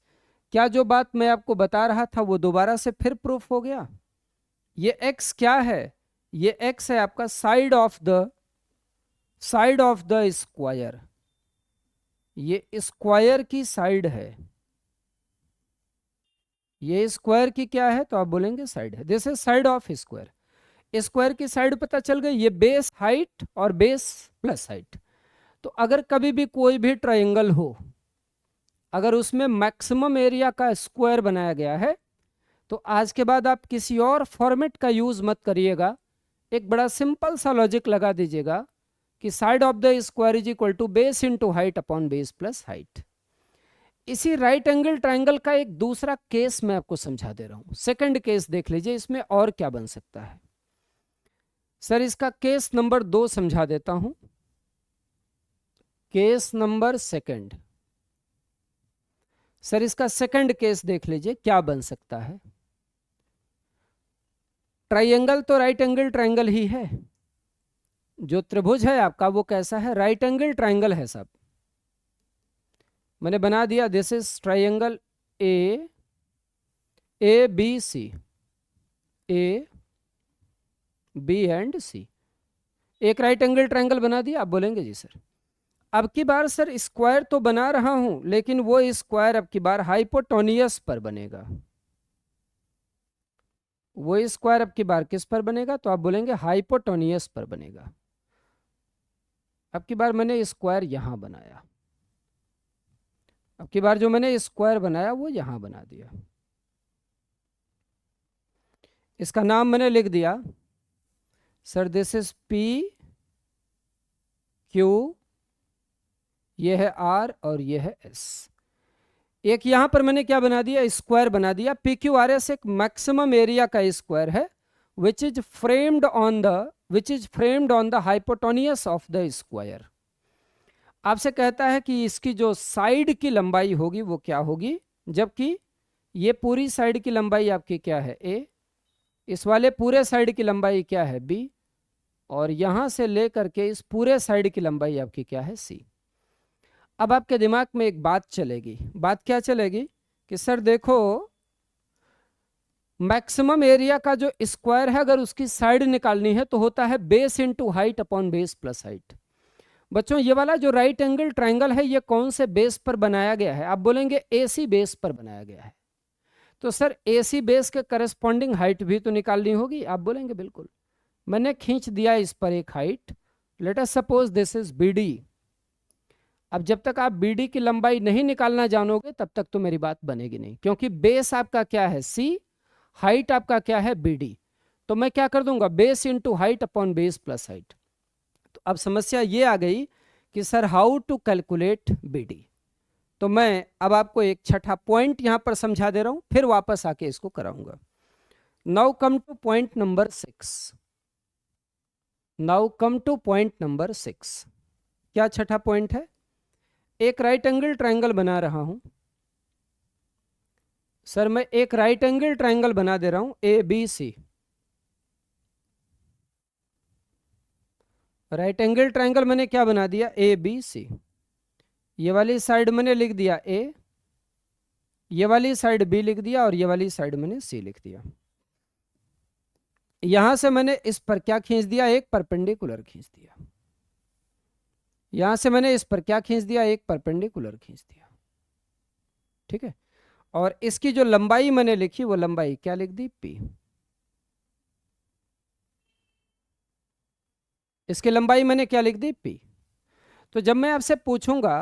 क्या जो बात मैं आपको बता रहा था वो दोबारा से फिर प्रूफ हो गया। ये x क्या है, ये x है आपका साइड ऑफ द स्क्वायर, ये स्क्वायर की साइड है, ये स्क्वायर की क्या है, तो आप बोलेंगे साइड है। This is side of square. Square की साइड पता चल गई, ये बेस हाइट और बेस प्लस हाइट। तो अगर कभी भी कोई भी ट्रायंगल हो, अगर उसमें मैक्सिमम एरिया का स्क्वायर बनाया गया है, तो आज के बाद आप किसी और फॉर्मेट का यूज मत करिएगा, एक बड़ा सिंपल सा लॉजिक लगा दीजिएगा कि side of the square is equal to base into height upon base plus height. इसी राइट एंगल ट्रायंगल का एक दूसरा केस मैं आपको समझा दे रहा हूं। सेकंड केस देख लीजिए, इसमें और क्या बन सकता है। सर इसका केस नंबर 2 समझा देता हूं। केस नंबर सेकंड, सर इसका सेकंड केस देख लीजिए क्या बन सकता है। ट्रायंगल तो राइट एंगल ट्रायंगल ही है, जो त्रिभुज है आपका वो कैसा है, राइट एंगल ट्रायंगल है। सब मैंने बना दिया, this is triangle A B C, A B and C, एक राइट एंगल ट्रायंगल बना दिया। आप बोलेंगे जी सर अब की बार सर स्क्वायर तो बना रहा हूं, लेकिन वो स्क्वायर अब की बार हाइपोटोनियस पर बनेगा। वो स्क्वायर अब की बार किस पर बनेगा, तो आप बोलेंगे हाइपोटोनियस पर बनेगा। अब की बार मैंने स्क्वायर यहां बनाया, अब की बार जो मैंने स्क्वायर बनाया वो यहां बना दिया। इसका नाम मैंने लिख दिया sir, this is P Q, ये है आर और ये है एस। एक यहां पर मैंने क्या बना दिया, स्क्वायर बना दिया। पी क्यू आर एस एक मैक्सिमम एरिया का स्क्वायर है which is framed on the hypotenuse of the square. आपसे कहता है कि इसकी जो साइड की लंबाई होगी वो क्या होगी, जबकि ये पूरी साइड की लंबाई आपकी क्या है ए, इस वाले पूरे साइड की लंबाई क्या है बी, और यहां से लेकर के इस पूरे साइड की लंबाई आपकी क्या है सी। अब आपके दिमाग में एक बात चलेगी, बात क्या चलेगी कि सर देखो मैक्सिमम एरिया का जो स्क्वायर है अगर उसकी साइड निकालनी है तो होता है base into height upon base plus height. बच्चों ये वाला जो राइट एंगल ट्रायंगल है ये कौन से बेस पर बनाया गया है, आप बोलेंगे एसी बेस पर बनाया गया है। तो सर एसी बेस के करस्पॉन्डिंग हाइट भी तो निकालनी होगी, आप बोलेंगे बिल्कुल। मैंने खींच दिया इस पर एक height, let us suppose this is BD. अब जब तक आप बीडी की लंबाई नहीं निकालना जानोगे तब तक तो मेरी बात बनेगी नहीं, क्योंकि बेस आपका क्या है सी, हाइट आपका क्या है बीडी। तो मैं क्या कर दूंगा, base into height upon base plus height. तो अब समस्या ये आ गई कि sir how to calculate BD. तो मैं अब आपको एक छठा पॉइंट यहां पर समझा दे रहा हूं, फिर वापस आके इसको कराऊंगा। Now come two point number 6। Now come two point number 6। क्या छठा पॉइंट है, एक राइट एंगल ट्रायंगल बना रहा हूं। सर मैं एक राइट एंगल ट्रायंगल बना दे रहा हूं A B C. Right angle triangle मैंने क्या बना दिया ए बी सी। ये वाली साइड मैंने लिख दिया ए, ये वाली साइड बी लिख दिया और ये वाली साइड मैंने सी लिख दिया। यहां से मैंने इस पर क्या खींच दिया, एक परपेंडिकुलर खींच दिया। यहां से मैंने इस पर क्या खींच दिया, एक परपेंडिकुलर खींच दिया। ठीक है, और इसकी जो लंबाई मैंने लिखी वो लंबाई क्या लिख दी पी। इसकी लंबाई मैंने क्या लिख दी पी। तो जब मैं आपसे पूछूंगा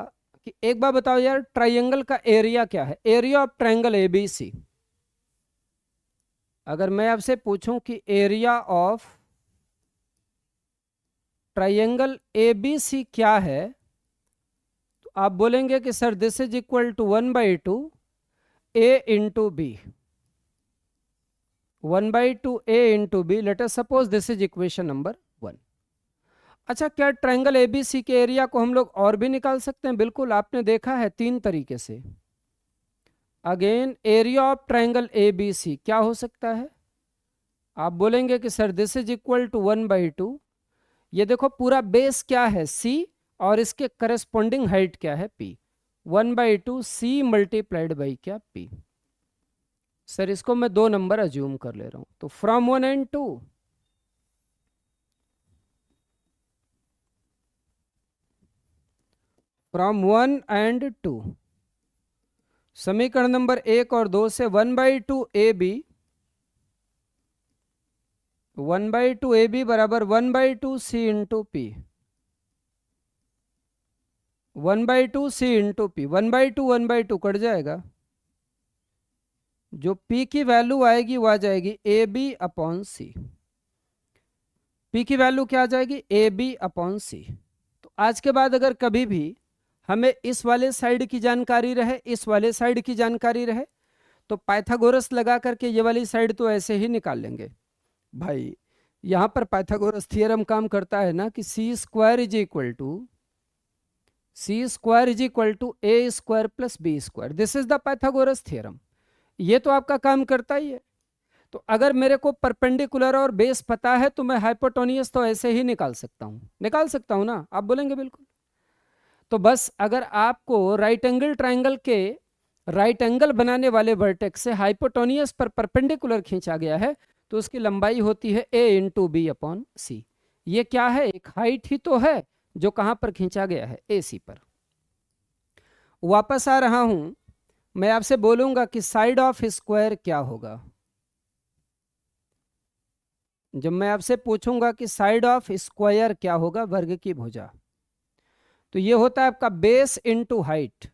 कि एक बार बताओ यार ट्रायंगल का एरिया क्या है, एरिया ऑफ ट्रायंगल एबीसी, अगर मैं आपसे पूछूं कि एरिया ऑफ ट्रायंगल एबीसी क्या है, तो आप बोलेंगे कि sir this is equal to 1/2 A into B, 1/2 A into B. Let us suppose this is equation number 1। अच्छा, क्या ट्रायंगल एबीसी के एरिया को हम लोग और भी निकाल सकते हैं? बिल्कुल, आपने देखा है 3 तरीके से। Again area of triangle ABC क्या हो सकता है, आप बोलेंगे कि sir this is equal to 1/2, ये देखो पूरा बेस क्या है सी और इसके करस्पॉन्डिंग हाइट क्या है पी, 1/2 सी मल्टीप्लाइड बाई क्या पी। सर इसको मैं 2 नंबर अज्यूम कर ले रहा हूं, तो फ्रॉम 1 and 2 फ्रॉम 1 and 2, समीकरण नंबर 1 और 2 से 1/2 AB, 1/2 AB बराबर 1/2 C into P, 1/2 C into P, 1/2 cut जाएगा, जो P की वैल्यू आएगी वो आ जाएगी AB अपॉन सी। P की वैल्यू क्या आ जाएगी? AB अपॉन सी। तो आज के बाद अगर कभी भी हमें इस वाले साइड की जानकारी रहे, इस वाले साइड की जानकारी रहे, तो पाइथागोरस लगा करके ये वाली साइड तो ऐसे ही निकाल लेंगे। भाई यहाँ पर पाइथागोरस थियरम काम करता है ना कि C square is equal to A square plus B square. This is the Pythagoras theorem. ये तो आपका काम करता ही है। तो अगर मेरे को परपेंडिकुलर और बेस पता है तो मैं हाइपोटेन्यूस तो ऐसे ही निकाल सकता हूं ना? आप बोलेंगे बिल्कुल। तो बस अगर आपको राइट एंगल ट्राइंगल के राइट एंगल बनाने वाले वर्टेक्स से हाइपोटेन्यूस पर परपेंडिकुलर खींचा गया है तो उसकी लंबाई होती है a इंटू बी अपॉन सी। ये क्या है? एक हाइट ही तो है जो कहां पर खींचा गया है? AC पर। वापस आ रहा हूं, मैं आपसे बोलूंगा कि साइड ऑफ स्क्वायर क्या होगा। जब मैं आपसे पूछूंगा कि साइड ऑफ स्क्वायर क्या होगा, वर्ग की भुजा, तो ये होता है आपका बेस इंटू हाइट।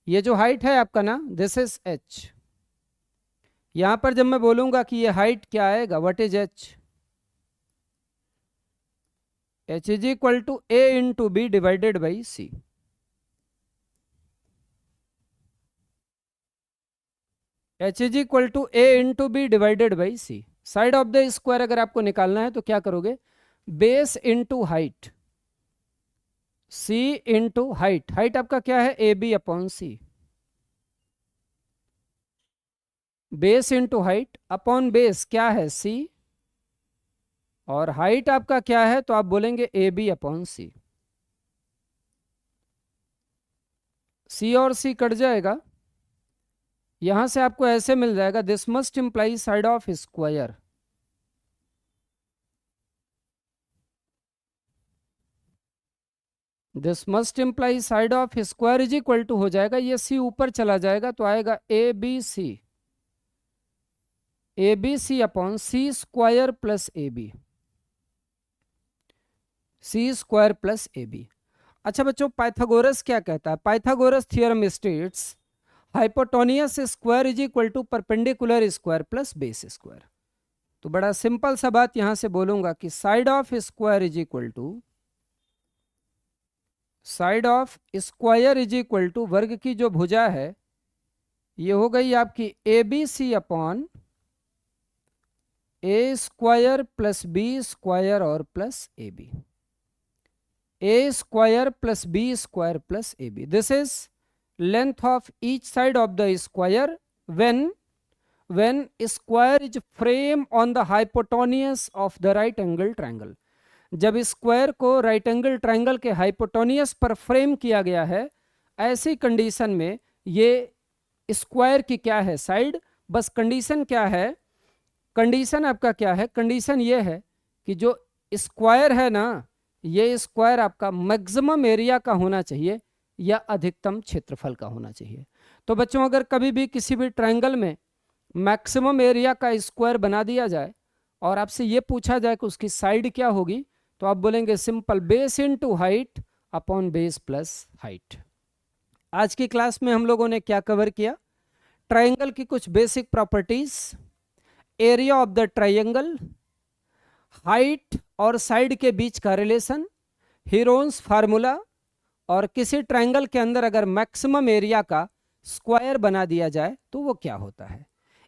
ये जो हाइट है आपका ना, दिस इज h। यहां पर जब मैं बोलूंगा कि ये हाइट क्या आएगा, what is h? h is equal to a into B divided by C. h is equal to a into B divided by C. Side of the square अगर आपको निकालना है तो क्या करोगे? Base into height, c into height. Height आपका क्या है? AB upon C. Base into height upon base क्या है? C। और हाइट आपका क्या है? तो आप बोलेंगे AB अपॉन सी। C और C कट जाएगा, यहां से आपको ऐसे मिल जाएगा, this must imply side of square. This must imply side of square is equal to हो जाएगा, ये C ऊपर चला जाएगा तो आएगा ABC upon C square plus AB, C square plus AB। अच्छा बच्चों, पाइथागोरस क्या कहता है? Pythagoras theorem states hypotenuse square is equal to perpendicular square plus base square. तो बड़ा सिंपल सा बात यहां से बोलूंगा कि side of square is equal to वर्ग की जो भुजा है ये हो गई आपकी ABC अपॉन ए स्क्वायर प्लस बी स्क्वायर और plus AB। a square plus b square plus AB. This is length of each side of the square when square is frame on the hypotenuse of the right angle triangle। जब square को right angle triangle के hypotenuse पर frame किया गया है, ऐसी condition में ये स्क्वायर की क्या है? साइड। बस कंडीशन क्या है? कंडीशन आपका क्या है? कंडीशन ये है कि जो स्क्वायर है ना, ये स्क्वायर आपका मैक्सिमम एरिया का होना चाहिए या अधिकतम क्षेत्रफल का होना चाहिए। तो बच्चों, अगर कभी भी किसी भी ट्रायंगल में मैक्सिमम एरिया का स्क्वायर बना दिया जाए और आपसे ये पूछा जाए कि उसकी साइड क्या होगी, तो आप बोलेंगे simple base into height upon base plus height. आज की क्लास में हम लोगों ने क्या कवर किया? ट्रायंगल की कुछ basic properties, area of the triangle, height और साइड के बीच का रिलेशन, हीरोन्स फार्मूला, और किसी ट्रायंगल के अंदर अगर मैक्सिमम एरिया का स्क्वायर बना दिया जाए तो वो क्या होता है।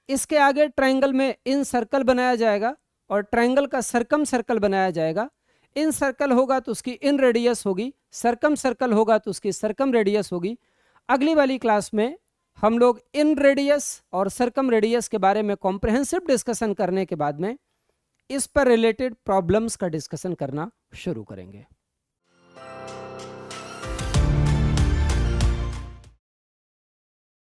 इसके आगे ट्रायंगल में इन सर्कल बनाया जाएगा और ट्रायंगल का सरकम सर्कल बनाया जाएगा। इन सर्कल होगा तो उसकी इन रेडियस होगी, सरकम सर्कल होगा तो उसकी सरकम रेडियस होगी। अगली वाली क्लास में हम लोग इन रेडियस और सरकम रेडियस के बारे में कॉम्प्रिहेंसिव डिस्कशन करने के बाद में इस पर रिलेटेड प्रॉब्लम्स का डिस्कशन करना शुरू करेंगे।